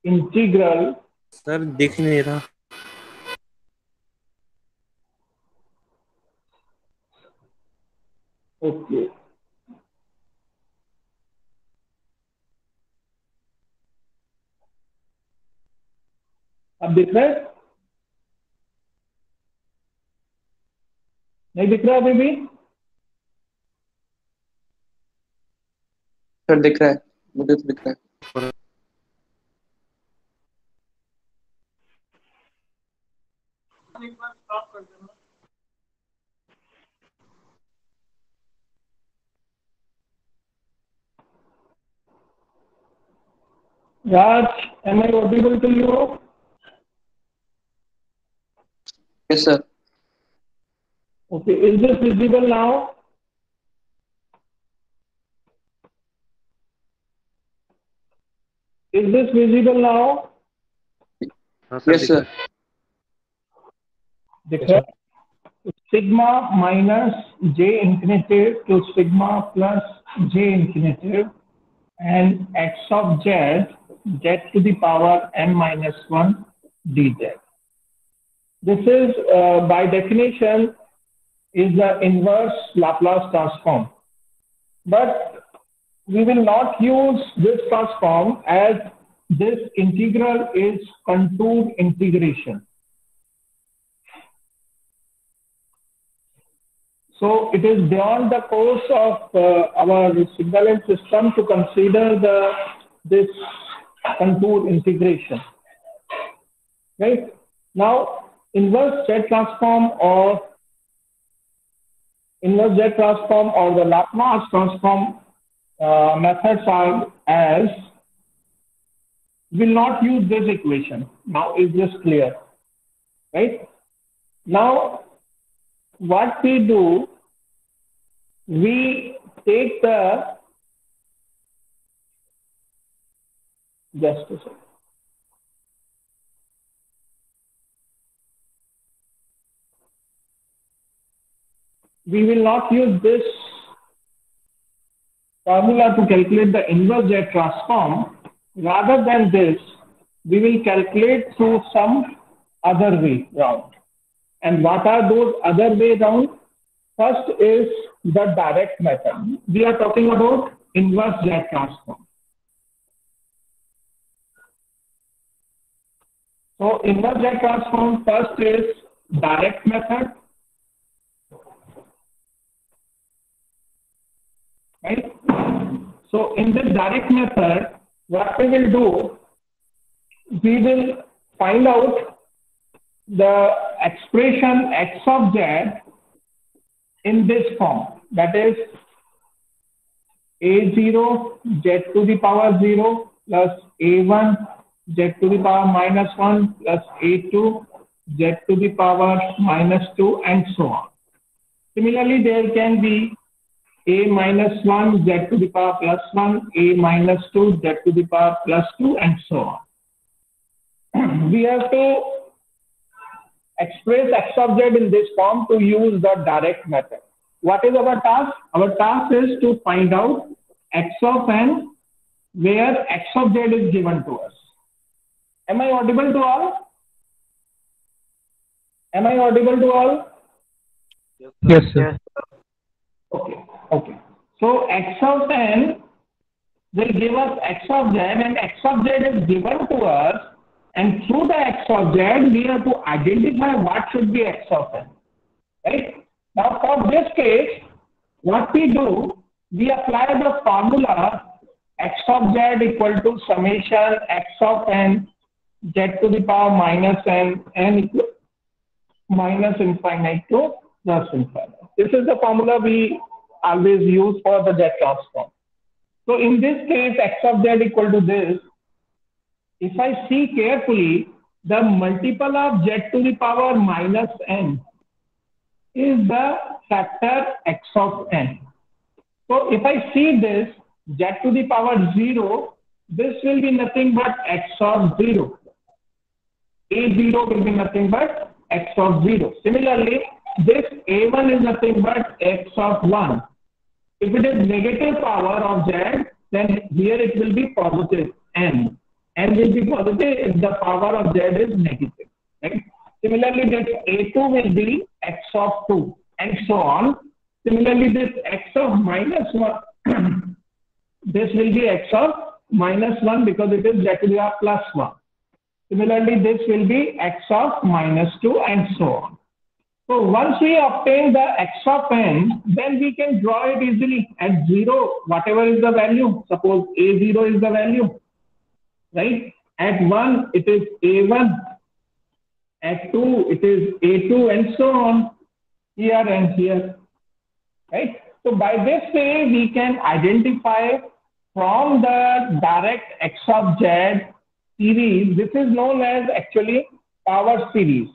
Integral sir दिख नहीं रहा। ओके, अब दिख रहा है? नहीं दिख रहा अभी भी? सर दिख रहा है, मुझे तो दिख रहा है। Raj, am I audible to you? Yes sir. Okay, is this visible now? Is this visible now? हाँ सर यस दिख सर। रहा है। दिख रहा है? Sigma minus j infinitive to sigma plus j infinitive and x of z, z to the power n minus 1 dz. This is, by definition, is the inverse Laplace transform. But we will not use this transform as this integral is contour integration. So it is beyond the course of our signaling system to consider this contour integration. Right? Now, inverse Z transform or the Laplace transform methods are as, will not use this equation. Now, is this clear? Right? Now, what we do, we take the, just a second. We will not use this formula to calculate the inverse Z transform. Rather than this, we will calculate through some other way round. And what are those other way round? First is the direct method. We are talking about inverse Z transform. So inverse Z transform, first is direct method. Right? So in this direct method, what we will do, we will find out the expression x of z in this form, that is a0 z to the power 0 plus a1 z to the power minus 1 plus a2 z to the power minus 2 and so on. Similarly, there can be a minus 1 z to the power plus 1, a minus 2 z to the power plus 2 and so on. We have to express x of z in this form to use the direct method. What is our task? Our task is to find out x of n where x of z is given to us. Am I audible to all? Am I audible to all? Yes, sir. Okay. Okay. So x of n will give us x of z, and x of z is given to us, and through the x of z we have to identify what should be x of n. Right? Now for this case, what we do, we apply the formula x of z equal to summation x of n z to the power minus n equal minus infinite to plus infinite. This is the formula we always use for the z transform. So in this case, x of z equal to this. If I see carefully, the multiple of z to the power minus n is the factor x of n. So if I see this z to the power 0, this will be nothing but x of 0. A0 will be nothing but x of 0. Similarly, this A1 is nothing but x of 1. If it is negative power of z, then here it will be positive n. n will be positive if the power of z is negative. Right? Similarly, this a2 will be x of 2 and so on. Similarly, this x of minus 1, this will be x of minus 1 because it is z to the power plus 1. Similarly, this will be x of minus 2 and so on. So once we obtain the x of n, then we can draw it easily at 0, whatever is the value. Suppose a0 is the value, right? At 1, it is a1. At 2, it is a2 and so on, here and here, right? So by this way, we can identify from the direct x of z series. This is known as actually power series.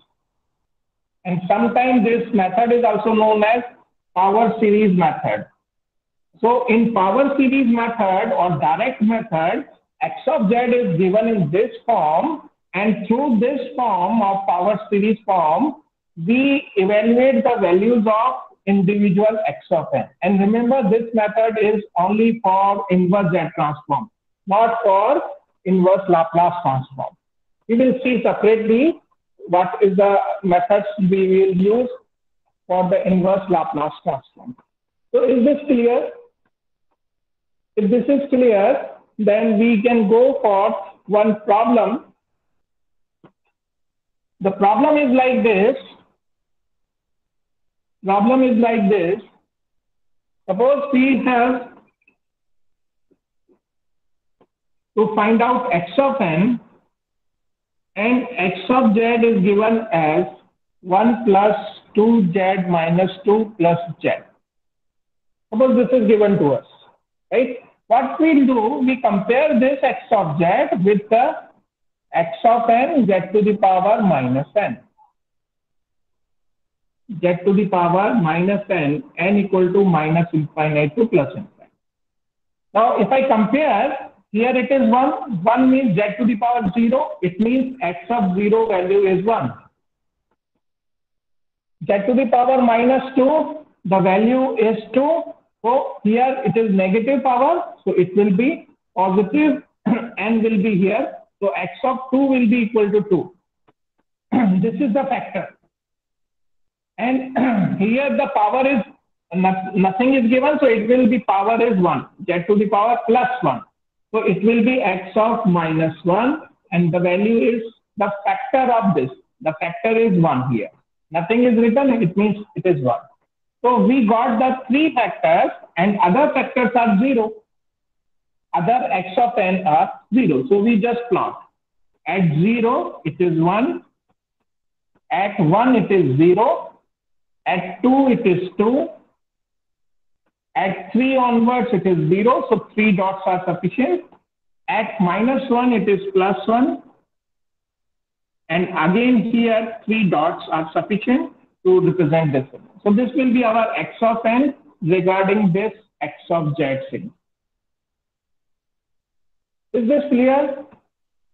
And sometimes this method is also known as power series method. So in power series method or direct method, x of z is given in this form, and through this form of power series form, we evaluate the values of individual x of n. And remember, this method is only for inverse Z transform, not for inverse Laplace transform. We will see separately what is the methods we will use for the inverse Laplace transform. So is this clear? If this is clear, then we can go for one problem. The problem is like this. Suppose we have to find out x of n, and x of z is given as 1 plus 2z minus 2 plus z. Suppose this is given to us, right? What we'll do, we compare this x of z with the x of n, z to the power minus n. Z to the power minus n equal to minus infinite to plus infinite. Now, if I compare, here it is 1. 1 means z to the power 0. It means x of 0 value is 1. Z to the power minus 2, the value is 2. So here it is negative power. So it will be positive. N will be here. So x of 2 will be equal to 2. This is the factor. And here the power is, nothing is given. So it will be power is 1. Z to the power plus 1. So it will be x of minus 1, and the value is the factor of this. The factor is 1 here. Nothing is written, it means it is 1. So we got the 3 factors, and other factors are 0. Other x of n are 0. So we just plot. At 0, it is 1. At 1, it is 0. At 2, it is 2. At 3 onwards, it is 0, so 3 dots are sufficient. At minus 1, it is plus 1. And again here, 3 dots are sufficient to represent this. So this will be our x of n regarding this x of z thing. Is this clear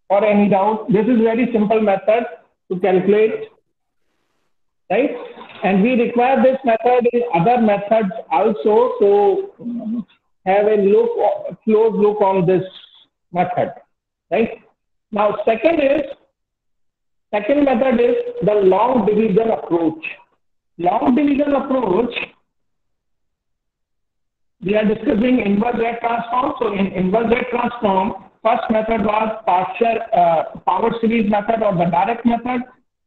or any doubt? This is very simple method to calculate, right? And we require this method in other methods also. So have a close look on this method, right? Now, second method is the long division approach. Long division approach, we are discussing inverse Z transform. So in inverse Z transform, first method was power series method or the direct method.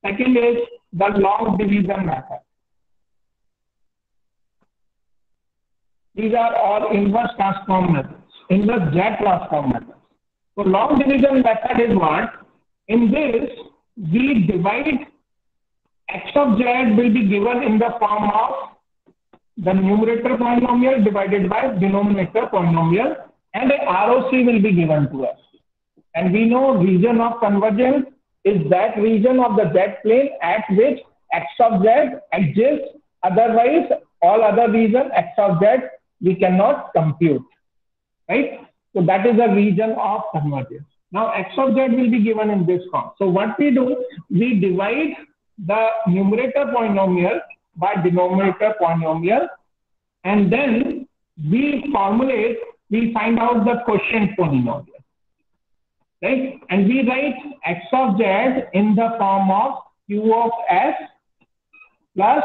Second is the long division method. These are all inverse transform methods, inverse Z transform methods. So long division method is what? In this, we divide x of z will be given in the form of the numerator polynomial divided by denominator polynomial, and a ROC will be given to us. And we know region of convergence is that region of the z plane at which x of z exists. Otherwise, all other region x of z we cannot compute, right? So that is the region of convergence. Now x of z will be given in this form. So what we do, we divide the numerator polynomial by denominator polynomial, and then we find out the quotient polynomial. right? And we write x of z in the form of q of s plus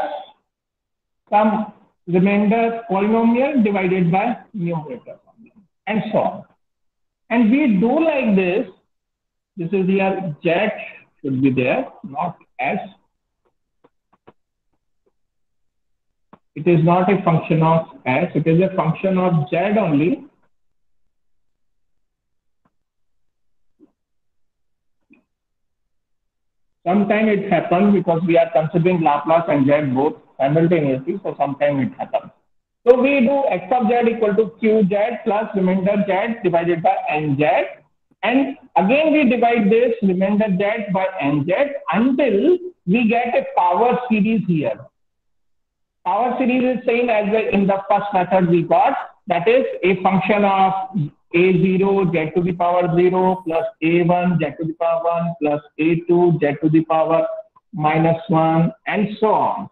some remainder polynomial divided by numerator, and so on. And we do like this. This is here, z should be there, not s. It is not a function of s, it is a function of z only. Sometimes it happens because we are considering Laplace and z both simultaneously, so sometimes it happens. So we do x of z equal to qz plus remainder z divided by nz. And again we divide this remainder z by nz until we get a power series here. Power series is same as in the first method we got. That is a function of a0 z to the power 0 plus a1 z to the power 1 plus a2 z to the power minus 1 and so on.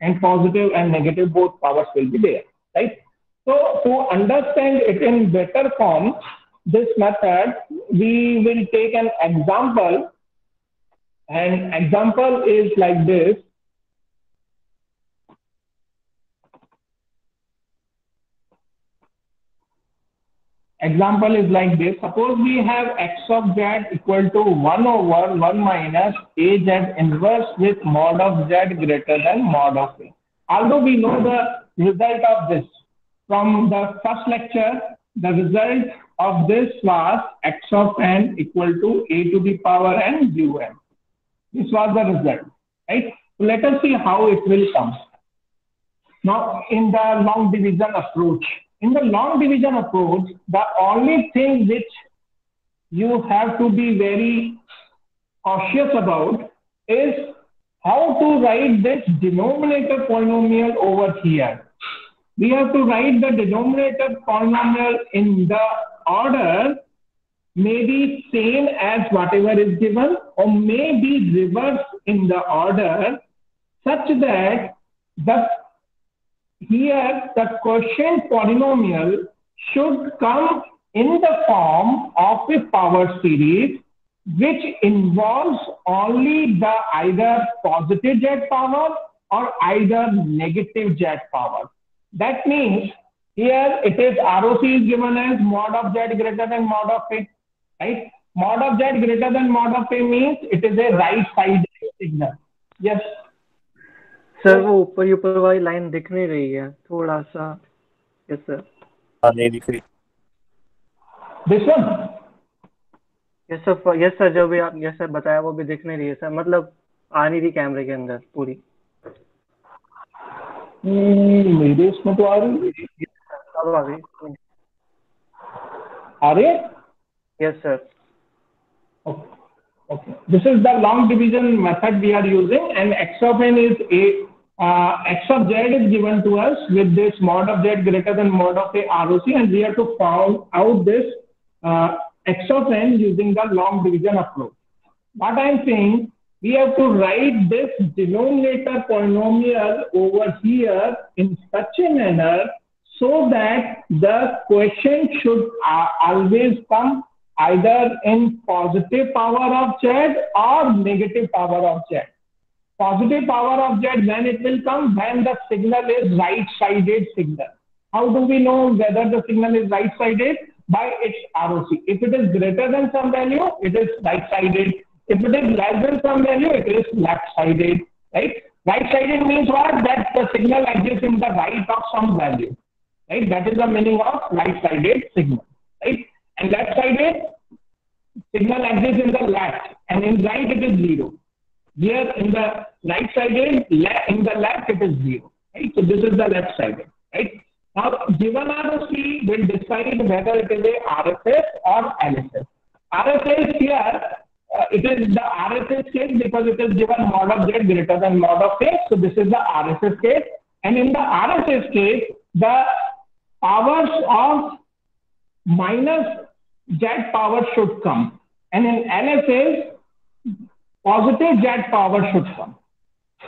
And positive and negative both powers will be there, right? So to understand it in better form, this method, we will take an example. And example is like this. Example is like this. Suppose we have x of z equal to 1 over 1 minus a z inverse with mod of z greater than mod of a. Although we know the result of this from the first lecture, the result of this was x of n equal to a to the power n un. This was the result, right? So let us see how it will come. Now, in the long division approach, the only thing which you have to be very cautious about is how to write this denominator polynomial over here. We have to write the denominator polynomial in the order maybe same as whatever is given, or maybe reversed in the order such that here the quotient polynomial should come in the form of a power series which involves only the either positive z power or either negative z power. That means here it is ROC is given as mod of z greater than mod of a, right? Mod of z greater than mod of a means it is a right-sided signal. Yes. Sir वो ऊपर वाली line दिख नहीं रही है थोड़ा सा. Yes sir. नहीं दिख रही. This one. यस सर जो भी आप यस सर बताया वो भी दिख नहीं रही है सर. मतलब आ नहीं रही कैमरे के अंदर पूरी. मेरे इसमें तो आ रही है. अब आ गई. आ रही है? Yes sir. Okay. This is the long division method we are using, and x of n is x of z is given to us with this mod of z greater than mod of a ROC, and we have to find out this x of n using the long division approach. What I am saying, we have to write this denominator polynomial over here in such a manner so that the quotient should always come either in positive power of z or negative power of z. Positive power of z, when it will come, when the signal is right-sided signal. How do we know whether the signal is right-sided? By its ROC. If it is greater than some value, it is right-sided. If it is less than some value, it is left-sided. Right? Right-sided means what? That the signal exists in the right of some value. Right? That is the meaning of right-sided signal. Right? And left-sided signal exists in the left, and in right it is 0. Here in the right-sided, in the left it is 0. Right? So this is the left-sided. Right? Now, given ROC will decide whether it is a RSS or LSS. RSS here, it is the RSS case because it is given mod of z greater than mod of a. So this is the RSS case, and in the RSS case, the powers of minus z power should come, and in LSS, positive z power should come.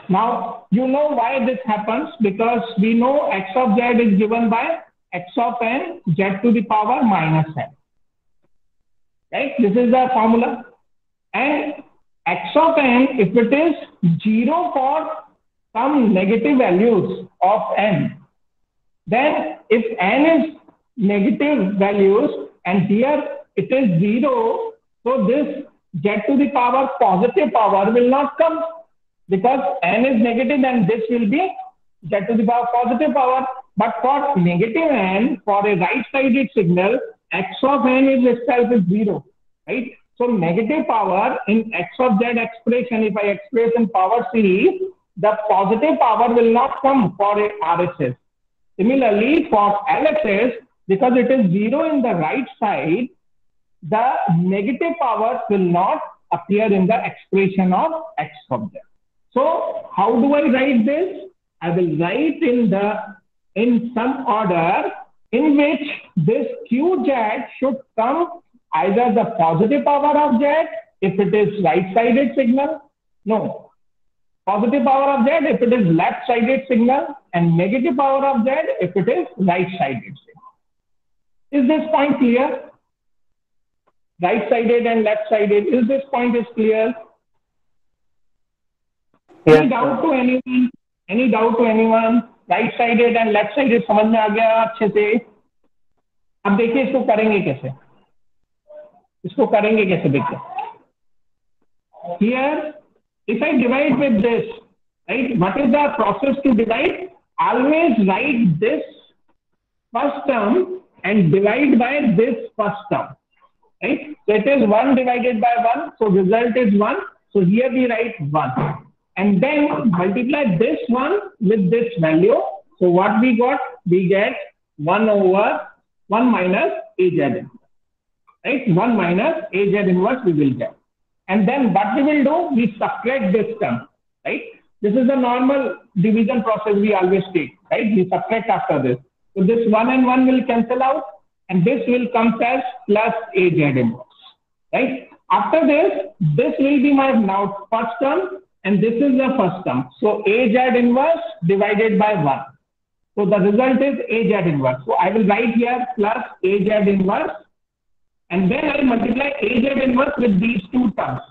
Now, you know why this happens, because we know x of z is given by x of n z to the power minus n. right? This is the formula. And x of n, if it is 0 for some negative values of n, then if n is negative values and here it is 0, so this z to the power positive power will not come, because n is negative and this will be z to the power positive power. But for negative n, for a right-sided signal, x of n is itself is 0, right? So negative power in x of z expression, if I express in power series, the positive power will not come for a RSS. Similarly, for LSS, because it is 0 in the right side, the negative power will not appear in the expression of x of z. So how do I write this? I will write in some order in which this qz should come either the positive power of z if it is right-sided signal, no, positive power of z if it is left-sided signal, and negative power of z if it is right-sided signal. Is this point clear? Right-sided and left-sided, is this point is clear? Yes, Any doubt to anyone? Any doubt to anyone? Right-sided and left-sided समझ में आ गया अच्छे से? अब देखिए इसको करेंगे कैसे? इसको करेंगे कैसे देखिए? Here, if I divide with this, right? What is the process to divide? Always write this first term and divide by this first term, right? So it is 1 divided by 1, so result is 1. So here we write 1. And then multiply this one with this value. So what we got? We get 1 over 1 minus AZ inverse, right? 1 minus AZ inverse we will get. And then what we will do? We subtract this term, right? This is the normal division process we always take, right? We subtract after this. So this 1 and 1 will cancel out, and this will come as plus AZ inverse, right? After this will be my now first term, and this is the first term. So AZ inverse divided by 1. So the result is AZ inverse. So I will write here plus AZ inverse, and then I multiply AZ inverse with these two terms.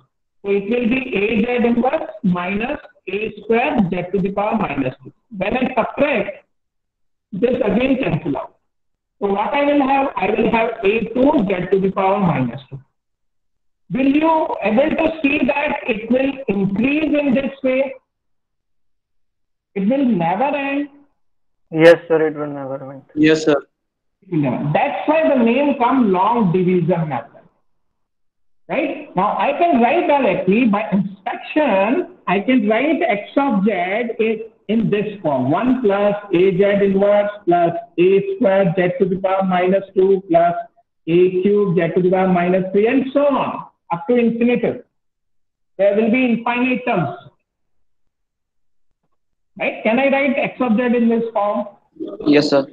So it will be AZ inverse minus A square z to the power minus 2. When I subtract, this again cancel out. So what I will have A2 z to the power minus 2. Will you able to see that it will increase in this way? It will never end. Yes, sir, it will never end. Yes, sir. That's why the name comes long division method. Right? Now I can write directly by inspection, I can write x of z in this form. 1 plus AZ inverse plus A square z to the power minus 2 plus A cube z to the power minus 3 and so on up to infinitive. There will be infinite terms. Right? Can I write x of z in this form? Yes, sir.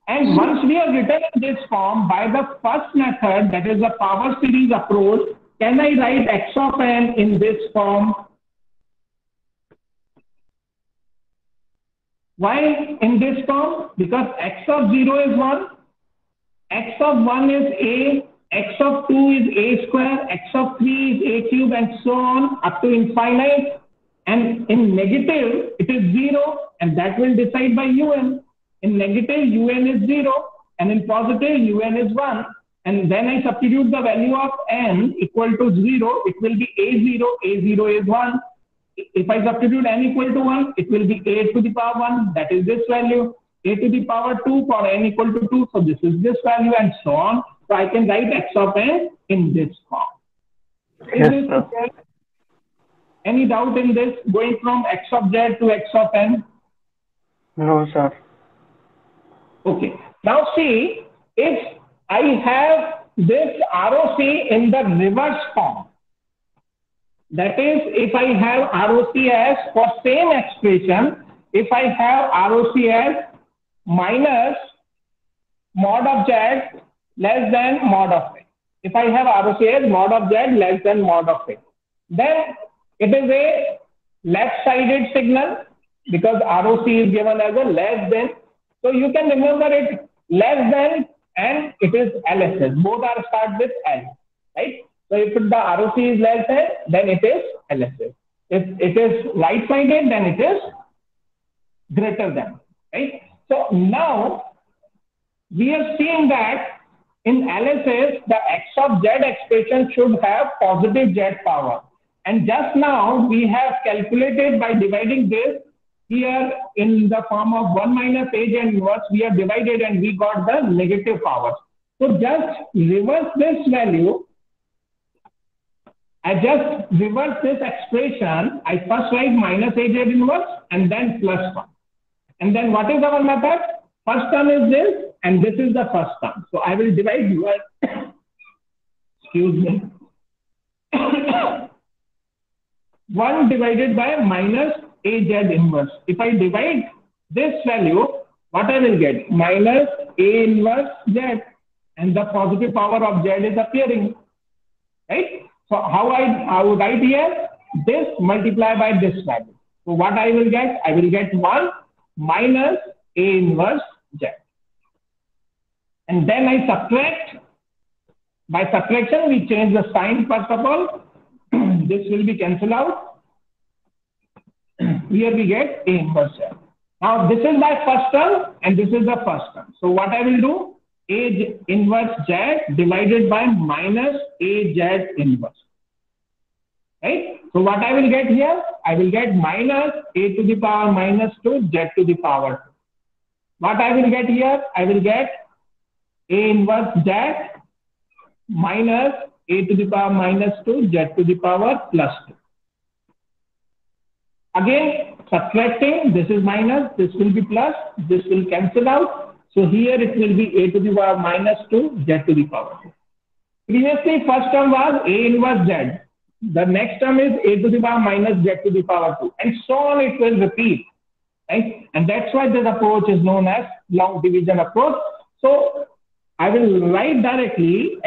And once we have written in this form by the first method, that is the power series approach, can I write x of n in this form? Why in this form? Because x of 0 is 1, x of 1 is a, x of 2 is a square, x of 3 is a cube, and so on up to infinite. And in negative, it is 0, and that will decide by un. In negative, un is 0, and in positive, un is 1. And then I substitute the value of n equal to 0, it will be a0, a0 is 1. If I substitute n equal to 1, it will be a to the power 1, that is this value. A to the power 2 for n equal to 2, so this is this value, and so on. So I can write x of n in this form. Yes, sir. Any doubt in this, going from x of z to x of n? No, sir. Okay. Now see, if I have this ROC in the reverse form, that is, if I have ROC as for same expression, if I have ROC as minus mod of z less than mod of a. If I have ROC as mod of z less than mod of a, then it is a left-sided signal because ROC is given as a less than. So you can remember it less than and it is LSS. Both are start with L. right? So if the ROC is less than, then it is LSS. If it is right-sided, then it is greater than, right? So now we have seen that in LSS, the x of z expression should have positive z power. And just now we have calculated by dividing this here in the form of 1 minus a z inverse, we have divided and we got the negative powers. So just reverse this value. I just reverse this expression. I first write minus a z inverse and then plus 1. And then what is our method? First term is this and this is the first term. So I will divide you. Excuse me. 1 divided by minus a z inverse. If I divide this value, what I will get? Minus a inverse z, and the positive power of z is appearing, right? So how I would write here? This multiplied by this value. So what I will get? I will get 1 minus a inverse z. And then I subtract. By subtraction, we change the sign first of all. This will be cancelled out. Here we get a inverse z. Now this is my first term and this is the first term. So what I will do? A inverse z divided by minus a z inverse. Right? So what I will get here? I will get minus a to the power minus 2 z to the power 2. What I will get here? I will get a inverse z minus a to the power minus 2 z to the power plus 2. Again, subtracting, this is minus, this will be plus, this will cancel out. So here it will be a to the power minus 2 z to the power 2. Previously, first term was a inverse z. The next term is a to the power minus z to the power 2. And so on it will repeat. Right? And that's why this approach is known as long division approach. So I will write directly,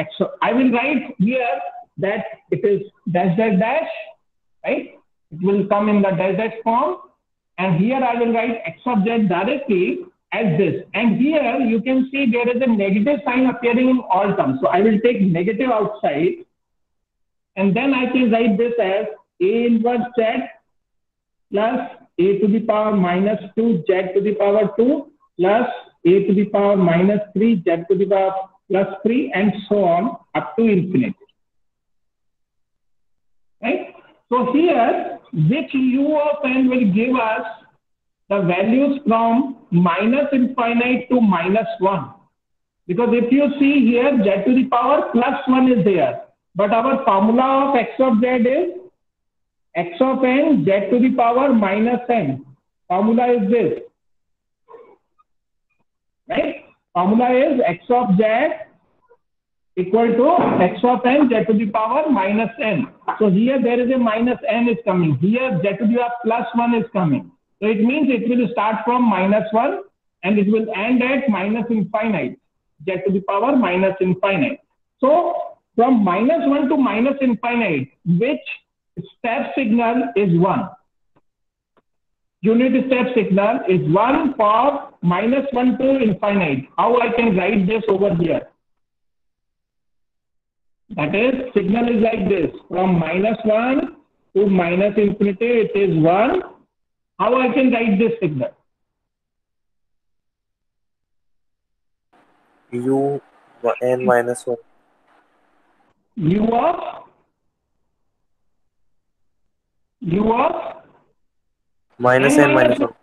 I will write here that it is dash dash dash, right? It will come in the dash dash form. And here I will write x of z directly as this. And here you can see there is a negative sign appearing in all terms. So I will take negative outside. And then I can write this as a inverse z plus a to the power minus 2 z to the power 2 plus a to the power minus 3 z to the power plus 3 and so on up to infinity. Right? So here, which u of n will give us the values from minus infinite to minus 1. Because if you see here, z to the power plus 1 is there. But our formula of x of z is x of n z to the power minus n. Formula is this. Right? Formula is x of z equal to x of n z to the power minus n. So here there is a minus n is coming. Here z to the power plus 1 is coming. So it means it will start from minus 1 and it will end at minus infinite. Z to the power minus infinite. So from minus 1 to minus infinite, which step signal is 1? Unit step signal is 1 for minus 1 to infinite. How I can write this over here? That is, signal is like this. From minus 1 to minus infinity, it is 1. How I can write this signal? u n minus 1. U of Minus n minus 1.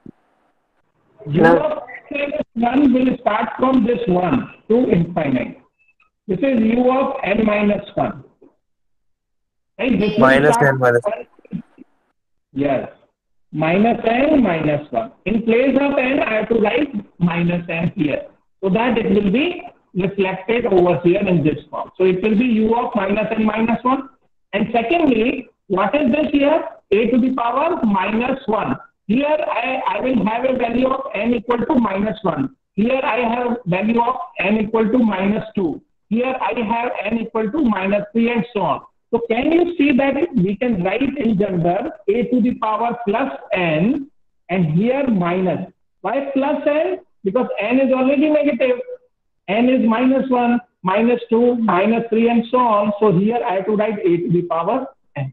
U of n will start from this 1 to infinite. This is u of n minus 1. Right? This Minus n minus 1. Yes. Minus n minus 1. In place of n, I have to write minus n here. So that it will be reflected over here in this form. So it will be u of minus n minus 1. And secondly, what is this here? A to the power minus 1. Here I will have a value of n equal to minus 1. Here I have value of n equal to minus 2. Here I have n equal to minus 3 and so on. So can you see that we can write in general a to the power plus n and here minus. Why plus n? Because n is already negative. N is minus 1. -2, -3, and so on. So here I have to write a to the power n.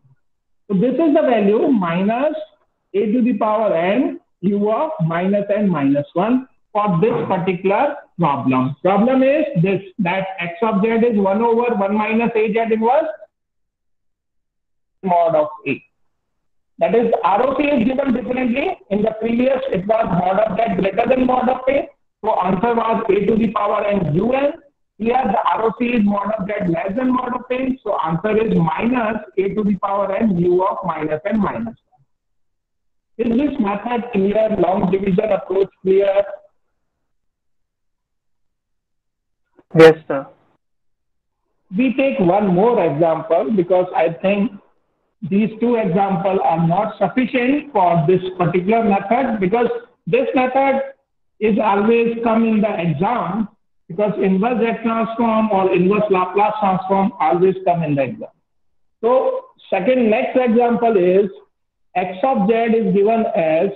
So this is the value minus a to the power n u of minus n minus 1 for this particular problem. Problem is this, that x of z is 1 over 1 minus a z inverse mod of a. That is, ROC is given differently. In the previous, it was mod of z greater than mod of a. So answer was a to the power n un. Here the ROC is mod of z less than mod of a. So answer is minus a to the power n u of minus n minus 1. Is this method clear? Long division approach clear? Yes, sir. We take one more example because I think these two examples are not sufficient for this particular method, because this method is always come in the exam, because inverse Z transform or inverse Laplace transform always come in the exam. So next example is x of z is given as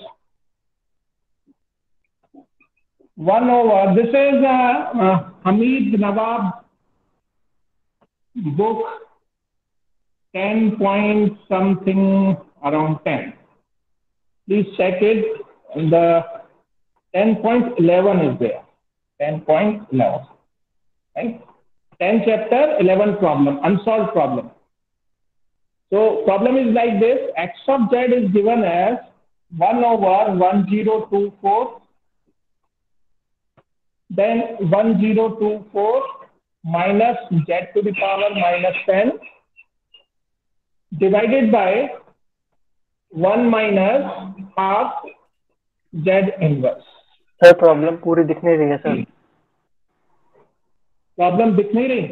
1 over, this is Hamid Nawab book 10 point something around 10. Please check it. The 10.11 is there. 10.11. Right? 10 chapter, 11 problem, unsolved problem. So problem is like this. X of z is given as 1 over 1024. Then 1024 minus z to the power minus 10 divided by 1 minus half z inverse. Sir problem पूरी दिख नहीं रही है sir. Problem दिख नहीं रही?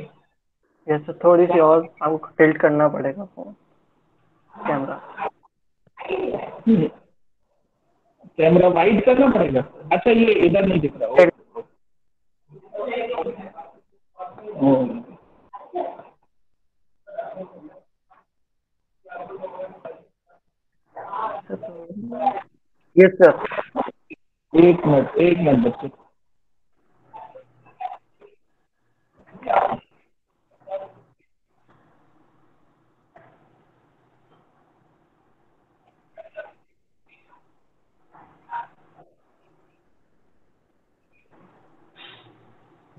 Yes sir, थोड़ी सी और हमको टिल्ट करना पड़ेगा फोन कैमरा. कैमरा वाइड करना पड़ेगा. अच्छा, ये इधर नहीं दिख रहा. Yes sir. एक मिनट बच्चे.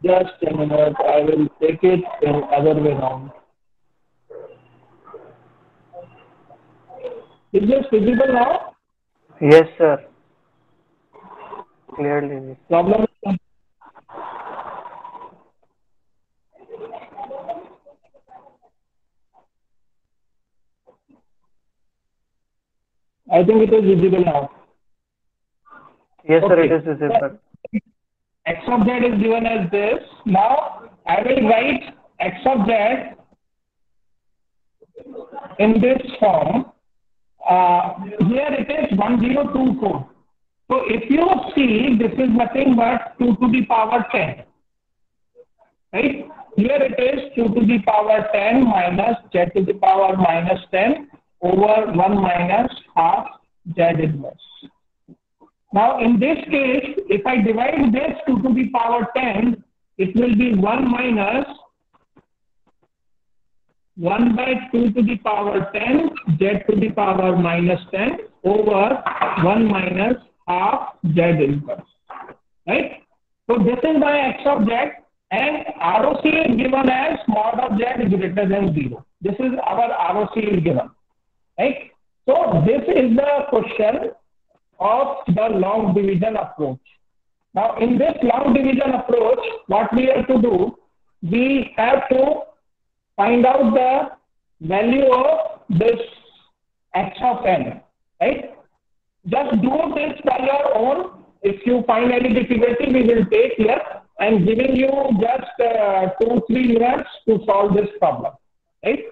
Just a minute, I will take it in other way round. Is this visible now? Yes, sir. Clearly. Problem? I think it is visible now. Yes, sir, Okay. it is visible. X of z is given as this. Now I will write x of z in this form. Here it is 1024. So if you see, this is nothing but 2 to the power 10. Right? Here it is 2 to the power 10 minus z to the power minus 10 over 1 minus half z inverse. Now in this case, if I divide this 2 to the power 10, it will be 1 minus 1 by 2 to the power 10 z to the power minus 10 over 1 minus half z inverse. Right? So this is my x of z, and ROC is given as mod of z is greater than 0. This is our ROC is given. Right? So this is the question of the long division approach. Now in this long division approach, what we have to do, we have to find out the value of this x of n, right? Just do this by your own. If you find any difficulty, we will take here. I am giving you just 2-3 minutes to solve this problem, right?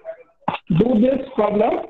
Do this problem.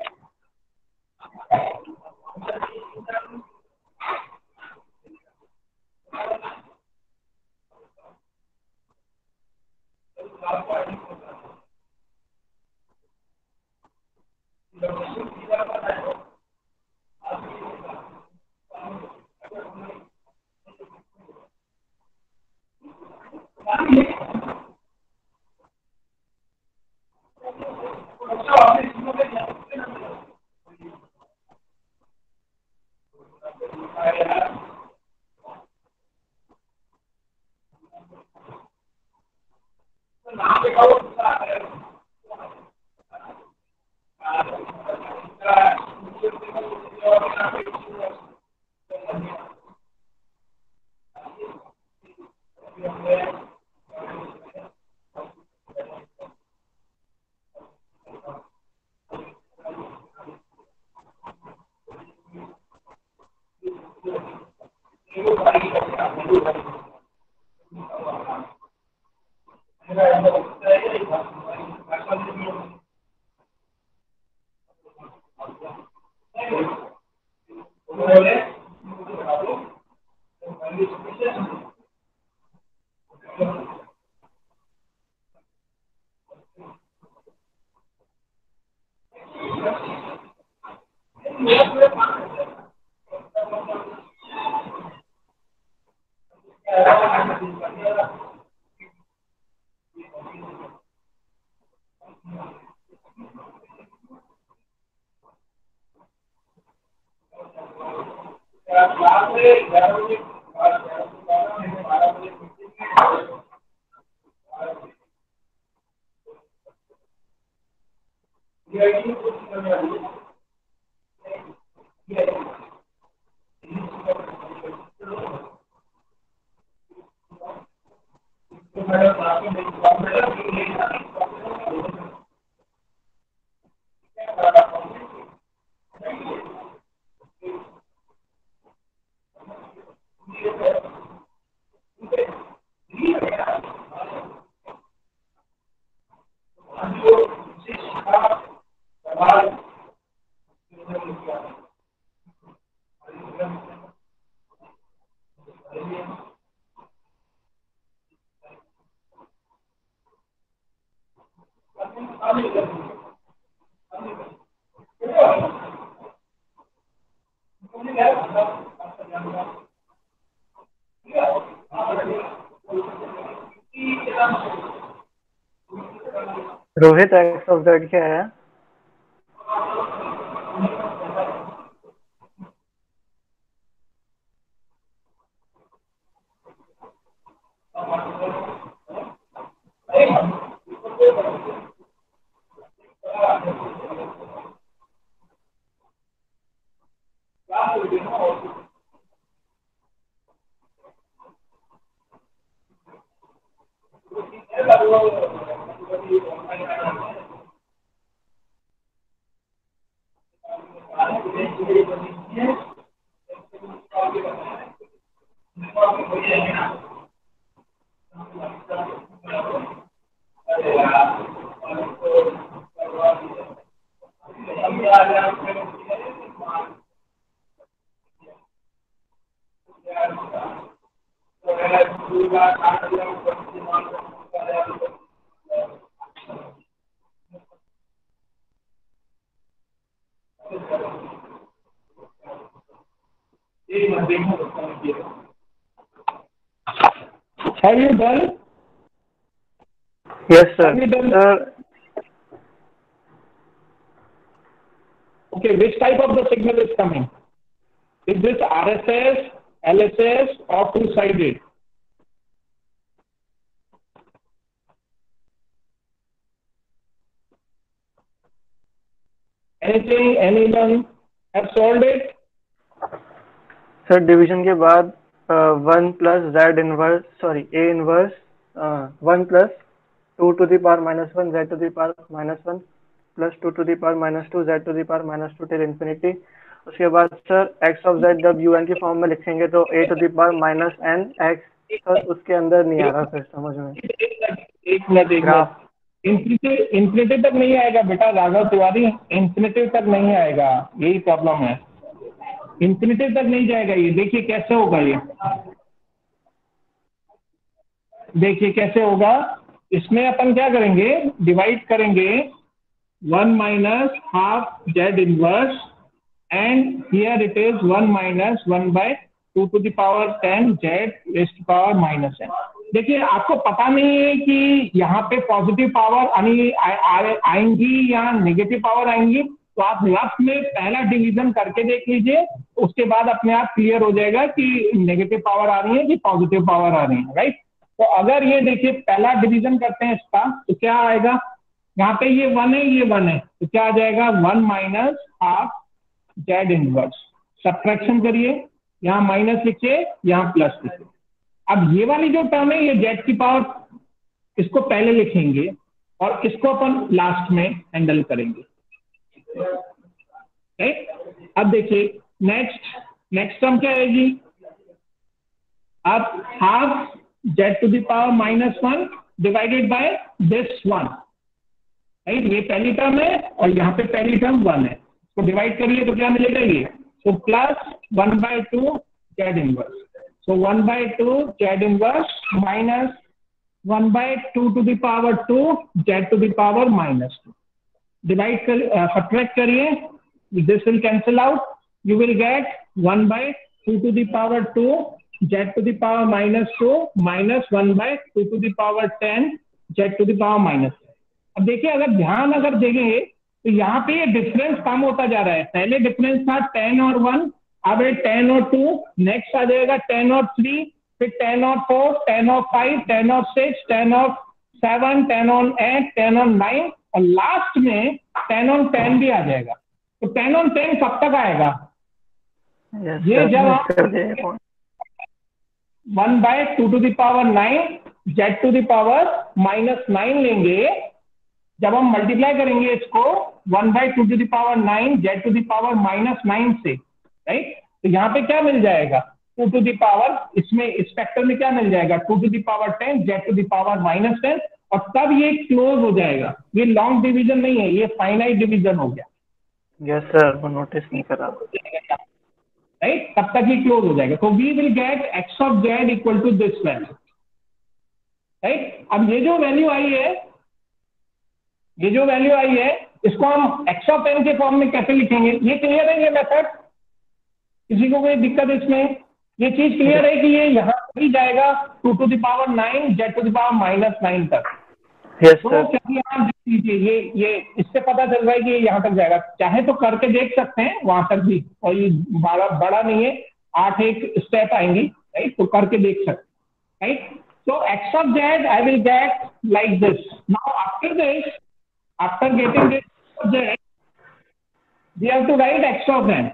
Rohit x of Z क्या है? Have you done? Yes, sir. Have you done? Okay, which type of the signal is coming? Is this RSS, LSS, or two-sided? Anything? Anyone have solved it? Sir division के बाद 1 plus Z inverse sorry A inverse 1 plus 2 to the power -1 Z to the power -1 plus 2 to the power -2 Z to the power -2 till infinity. उसके बाद sir X of Z जब UN की form में लिखेंगे तो A to the power -n X. Sir उसके अंदर नहीं आ रहा फिर समझ में। एक मिनट इन्फिनिटी तक नहीं आएगा बेटा राघव तिवारी, इन्फिनिटी तक नहीं आएगा, यही प्रॉब्लम है। इन्फिनिटी तक नहीं जाएगा ये। देखिए कैसे होगा ये, देखिए कैसे होगा। इसमें अपन क्या करेंगे, डिवाइड करेंगे 1 minus half z inverse and here it is 1 minus 1/2 to the power 10 z raise to power -n। देखिए आपको पता नहीं है कि यहाँ पे पॉजिटिव पावर आएंगी या नेगेटिव पावर आएंगी, तो आप लेफ्ट में पहला डिवीजन करके देख लीजिए, उसके बाद अपने आप क्लियर हो जाएगा कि नेगेटिव पावर आ रही है कि पॉजिटिव पावर आ रही है, राइट। तो अगर ये देखिए पहला डिवीजन करते हैं इसका, तो क्या आएगा, यहाँ पे ये 1 है ये 1 है, तो क्या आ जाएगा 1 minus half z inverse. Subtraction करिए, यहाँ माइनस लिखिए यहाँ प्लस लिखिए। अब ये वाली जो टर्म है ये जेड की पावर, इसको पहले लिखेंगे और इसको अपन लास्ट में हैंडल करेंगे। अब देखिए नेक्स्ट टर्म क्या आएगी, अब half z to the power -1 divided by this 1, right. ये पहली टर्म है और यहाँ पे पहली टर्म 1 है, तो डिवाइड करिए तो क्या मिलेगा ये, तो plus 1/2 z inverse, so 1/2 z inverse minus 1/2 to the power 2 z to the power -2, divide कर सब्ट्रैक्ट करिए, this will cancel out, you will get 1/2 to the power 2 z to the power -2 minus 1/2 to the power 10 z to the power -10। अब देखिए अगर ध्यान अगर देंगे तो यहाँ पे ये डिफरेंस कम होता जा रहा है। पहले डिफरेंस था 10 और 1, अब है 10 और 2, नेक्स्ट आ जाएगा 10 और 3, फिर 10 और 4, 10 और 5, 10 और 6, 10 और 7, 10 और 8, 10 और 9 और लास्ट में 10 और 10 भी आ जाएगा। तो 10 और 10 कब तक आएगा? ये जब आप 1/2 to the power 9 z to the power -9 लेंगे, जब हम मल्टीप्लाई करेंगे इसको 1/2 to the power 9 z to the power -9 से, राइट, तो यहाँ पे क्या मिल जाएगा 2 to the power, इसमें इस फैक्टर में क्या मिल जाएगा 2 to the power 10 z to the power -10, और तब ये क्लोज हो जाएगा। ये लॉन्ग डिवीजन नहीं है, ये फाइनाइट डिवीजन हो गया। यस सर, वो नोटिस नहीं करा। राइट, तब तक ये क्लोज हो जाएगा। तो we will get x of z equal to this value, right. अब ये जो वैल्यू आई है, ये जो वैल्यू आई है, इसको हम x ऑफ n के फॉर्म में कैसे लिखेंगे? ये क्लियर है ये मेथड? किसी को कोई दिक्कत इसमें? ये चीज क्लियर है कि ये यहाँ भी जाएगा 2 to the power 9 z to the power -9 तक। यस तो सर। क्या यहाँ ये इससे पता चल रहा है कि ये यहाँ तक जाएगा। चाहे तो करके देख सकते हैं वहां तक भी, और ये बड़ा नहीं है, 8 एक स्टेप आएंगी, राइट, तो करके देख सकते हैं, right. So x of z I will get like this. Now after this, after getting this of z, we have to write x of n.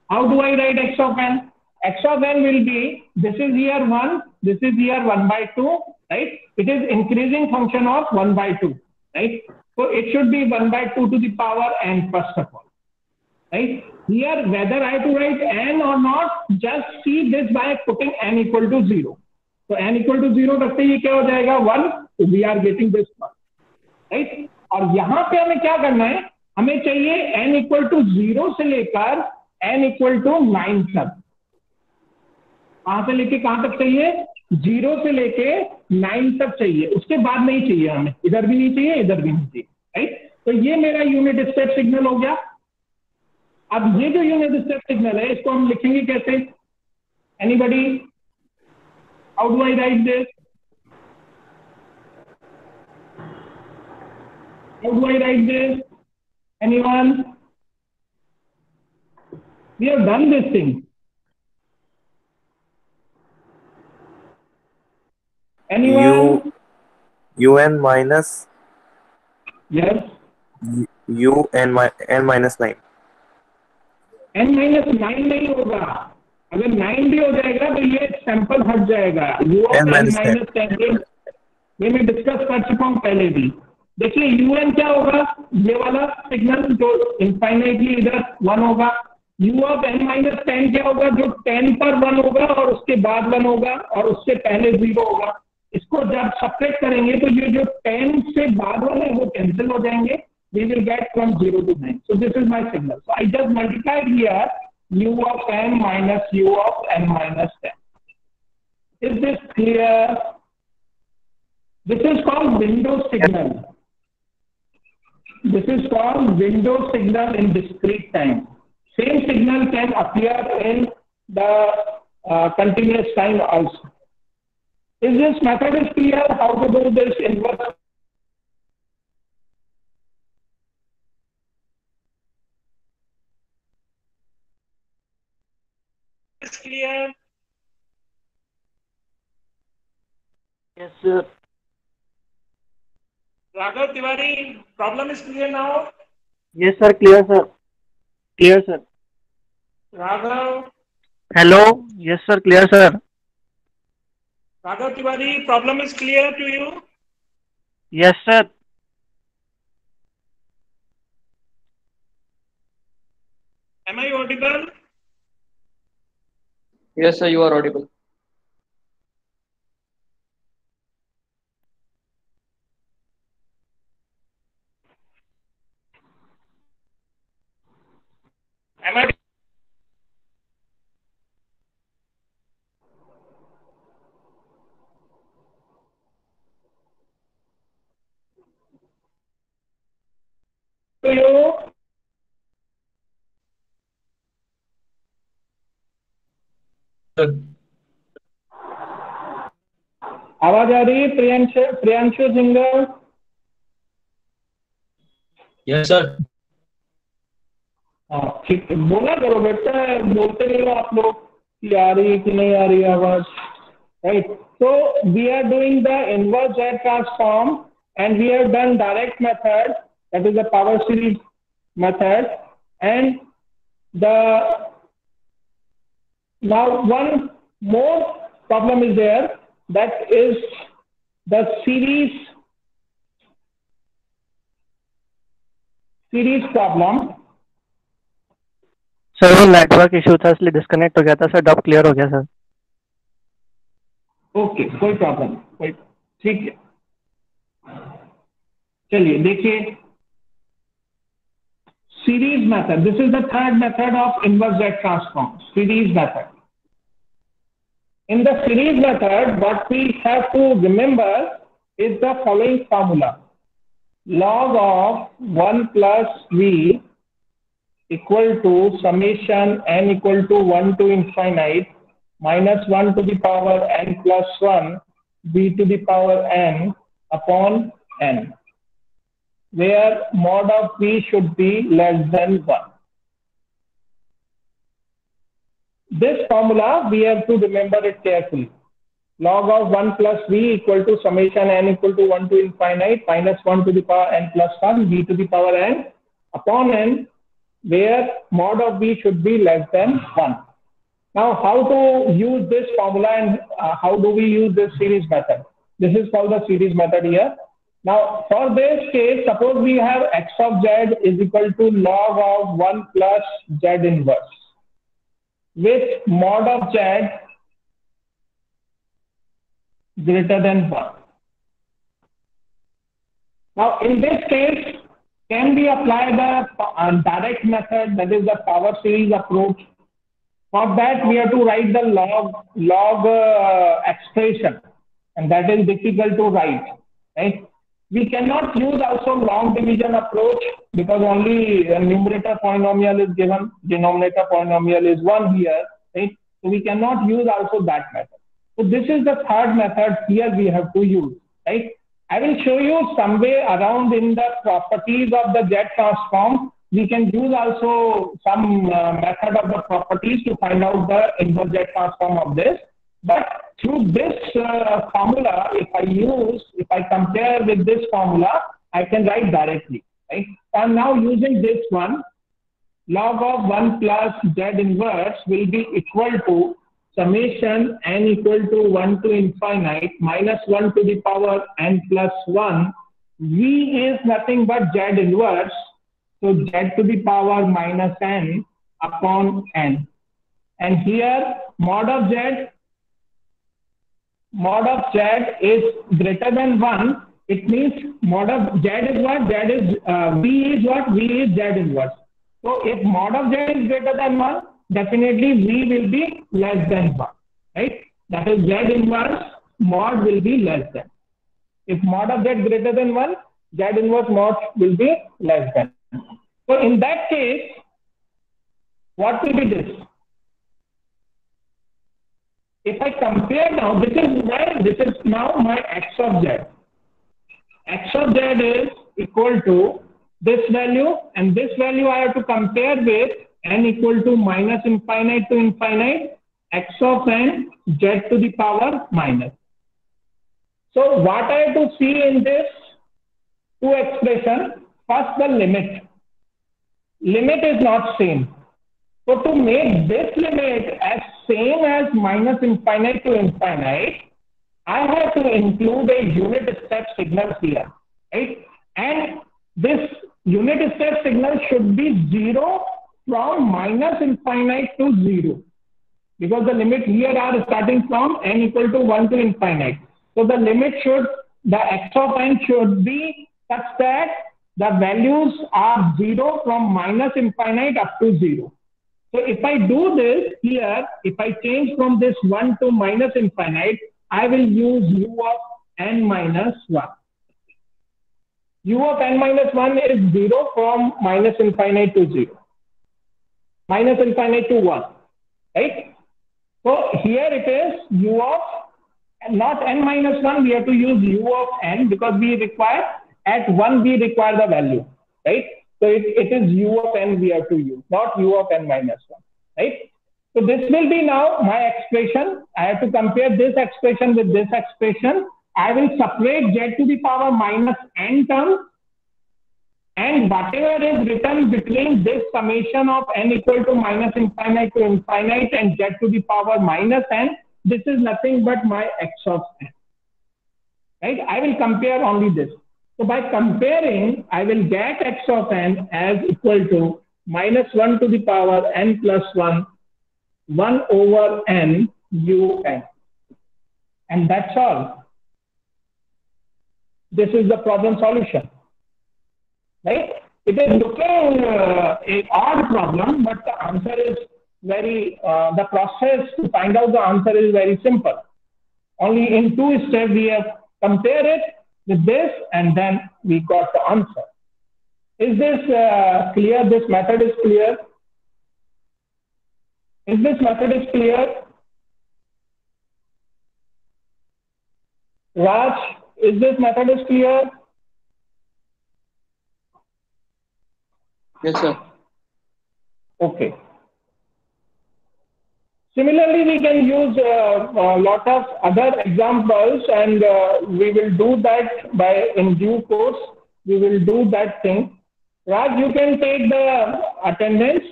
How do I write x of n? X of n will be, this is here 1, this is here 1/2, right? It is increasing function of 1/2, right? So it should be 1/2 to the power n first of all, right? Here whether I have to write n or not, just see this by putting n equal to 0. तो n equal to 0 रखते ही क्या हो जाएगा 1, तो we are getting this one, right. और यहाँ पे हमें क्या करना है, हमें चाहिए n इक्वल टू 0 से लेकर n इक्वल टू 9 तक। कहां से लेके कहां तक चाहिए? 0 से लेके 9 तक चाहिए, उसके बाद नहीं चाहिए हमें, इधर भी नहीं चाहिए इधर भी नहीं चाहिए, राइट। तो ये मेरा यूनिट स्टेप सिग्नल हो गया। अब ये जो यूनिट स्टेप सिग्नल है इसको हम लिखेंगे कैसे? Anybody? How do I write this? How do I write this? Anyone? We have done this thing. Anyone? un minus Yes. n minus 9. n -9 नहीं होगा, अगर 9 भी हो जाएगा तो ये सैंपल हट जाएगा। u of n -10 ये मैं डिस्कस कर चुका हूँ पहले भी। देखिए un क्या होगा, ये वाला सिग्नल जो इनफाइनाइटली इधर 1 होगा। u of n -10 क्या होगा, जो 10 पर 1 होगा और उसके बाद 1 होगा और उससे पहले 0 होगा। इसको जब सब्ट्रैक्ट करेंगे तो ये जो 10 से बाद वाले वो कैंसिल हो जाएंगे। We will get from 0 to 9. So this is my signal. So I just multiplied here u of n minus u of n minus 10. Is this clear? This is called window signal. This is called window signal in discrete time. Same signal can appear in the continuous time also. Is this method is clear? How to do this inverse? Is clear? Yes sir. Raghav Tiwari, problem is clear now? Yes sir, clear sir. Clear sir. Raghav? Hello. Yes sir, clear sir. Raghav Tiwari, problem is clear to you? Yes sir. Am I audible? Yes, sir, you are audible. आवाज आ रही है Priyanshu singer? Yes sir. हाँ ठीक है, बोला करो बेटा, बोलते नहीं हो आप लोग कि आ रही है कि नहीं आ रही है आवाज, right? So we are doing the inverse Z transform and we have done direct method, that is the power series method, and the now one more problem is there, that is the series problem. Sir वो network issue था इसलिए disconnect हो गया था sir, dub clear हो गया sir. Okay कोई problem, कोई ठीक है। चलिए देखिए, series method, this is the third method of inverse Z transform, series method. In the series method, what we have to remember is the following formula: log of 1 plus v equal to summation n equal to 1 to infinite minus 1 to the power n plus 1 v to the power n upon n, where mod of v should be less than 1. This formula we have to remember it carefully. Log of 1 plus v equal to summation n equal to 1 to infinite minus 1 to the power n plus 1 v to the power n upon n, where mod of v should be less than 1. Now, how to use this formula and how do we use this series method? This is called the series method here. Now, for this case, suppose we have x of z is equal to log of 1 plus z inverse with mod of z greater than 1. Now, in this case, can we apply the direct method, that is the power series approach? For that, we have to write the log expression, and that is difficult to write, right? We cannot use also long division approach because only a numerator polynomial is given, denominator polynomial is 1 here, right? So we cannot use also that method. So this is the third method here we have to use, right? I will show you some way around in the properties of the Z transform. We can use also some method of the properties to find out the inverse Z transform of this. But through this formula, if I compare with this formula, I can write directly, right? I'm now using this one. Log of 1 plus Z inverse will be equal to summation n equal to 1 to infinite minus 1 to the power n plus 1. V is nothing but Z inverse, so Z to the power minus n upon n. And here mod of Z is greater than 1. It means mod of Z is what? Z is V is what? V is Z inverse. So if mod of Z is greater than 1, definitely V will be less than 1, right? That is Z inverse mod will be less than. If mod of Z greater than 1, Z inverse mod will be less than. So in that case, what will be this? If I compare now, this is now my x of Z. X of Z is equal to this value, and this value I have to compare with n equal to minus infinite to infinite x of n z to the power minus. So what I have to see in this two expression, first the limit. Limit is not same. So to make this limit as same as minus infinite to infinite, I have to include a unit step signal here, right? And this unit step signal should be 0 from minus infinite to 0, because the limit here are starting from n equal to 1 to infinite. So the limit the x of n should be such that the values are 0 from minus infinite up to 0. So if I do this here, if I change from this 1 to minus infinite, I will use u of n minus 1. U of n minus 1 is 0 from minus infinite to 0. Minus infinite to 1, right? So here it is u of not n minus 1, we have to use u of n because we require at 1 we require the value, right? So it is u of n we have to use, not u of n minus 1, right? So this will be now my expression. I have to compare this expression with this expression. I will separate z to the power minus n terms, and whatever is written between this summation of n equal to minus infinite to infinite and z to the power minus n, this is nothing but my x of n, right? I will compare only this. So by comparing, I will get x of n as equal to minus 1 to the power n plus 1, 1 over n u n. And that's all. This is the problem solution, right? It is looking an odd problem, but the answer is very, the process to find out the answer is very simple. Only in 2 steps we have compared it with this and then we got the answer. Is this clear? This method is clear? Is this method is clear? Raj, is this method is clear? Yes, sir. Okay. Similarly, we can use a lot of other examples, and we will do that by in due course. We will do that thing. Raj, you can take the attendance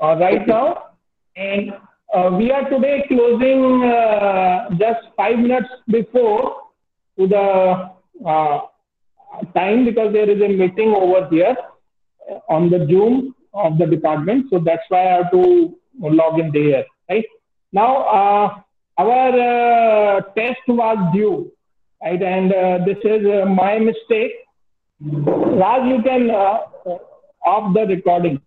right now, and we are today closing just 5 minutes before to the time because there is a meeting over here on the Zoom of the department. So that's why I have to log in there, right? Now, our test was due, right? And this is my mistake. Raj, you can off the recording.